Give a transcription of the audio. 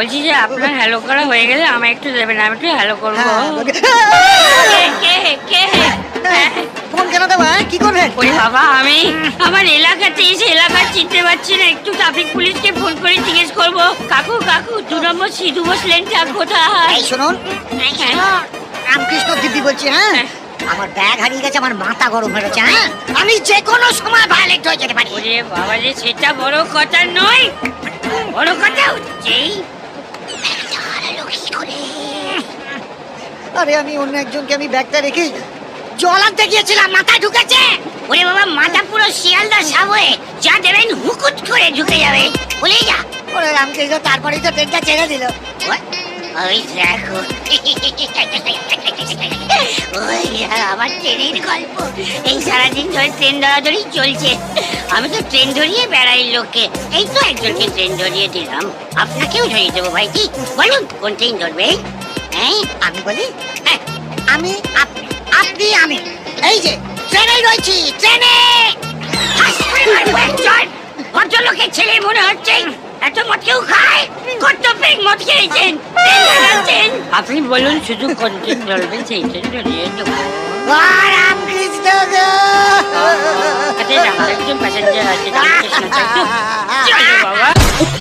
বলছি যে আপনার হ্যালো করা হয়ে গেলে আমায় একটু দেবেন, আমি একটু হ্যালো করবো। কে ফোন কেন দেবো? কি করবেন? ওরে বাবা, আমি আমার এলাকাতে এসে এলাকা চিনতে পারছি না, একটু ট্রাফিক পুলিশকে ফোন করে জিজ্ঞেস করবো কাকু 2 নম্বর সিধু বোস লেনটা কোথায়? এই শুনুন, রামকৃষ্ণ দিদি বলছি। হ্যাঁ, আমার ব্যাগ হারিয়ে গেছে, আমার মাথা গরম হয়ে গেছে। হ্যাঁ, আমি যে কোনো সময় ভায়োলেট হয়ে যেতে পারি। ওরে বাবা রে, সেটা বড় কথা নয়, বড় কথা হচ্ছে আরে আমি অন্য একজনকে আমি ব্যাগটা রেখে জল আনতে গিয়েছিলাম, মাথায় ঢুকেছে। ওরে বাবা, মাথা পুরো শিয়ালদা সাবয়ে, যা দেবেন হুকুট করে ঢুকে যাবে, বলে যা। ওরে রামকৃষ্ণ, তারপরেই তো ট্রেনটা ছেড়ে দিল। ওই দেখো, ওই আমার ট্রেনের গল্প। এই সারাদিন ধরে ট্রেন ধরাধরি চলছে, আমি তো ট্রেন ধরিয়ে বেড়াই লোককে। এই তো একজনকে ট্রেন ধরিয়ে দিলাম, আপনাকেও ধরিয়ে দেবো ভাইজি। বলুন কোন ট্রেন ধরবে? হ্যাঁ আমি বলি, হ্যাঁ, আমি, আপনি, আপনি, আমি, এই যে ট্রেনে রয়েছি, ট্রেনে। ভদ্রলোকের ছেলে মনে হচ্ছে, এত মদ কেউ খায়? কত পেক মদ খেয়েছেন? আপনি বলুন শুধু কোন ট্রেন ধরবেন, সেই ট্রেন ধরিয়ে দেবো। রামকৃষ্ণ আরে একজন প্যাসেঞ্জার আছে, চলো বাবা।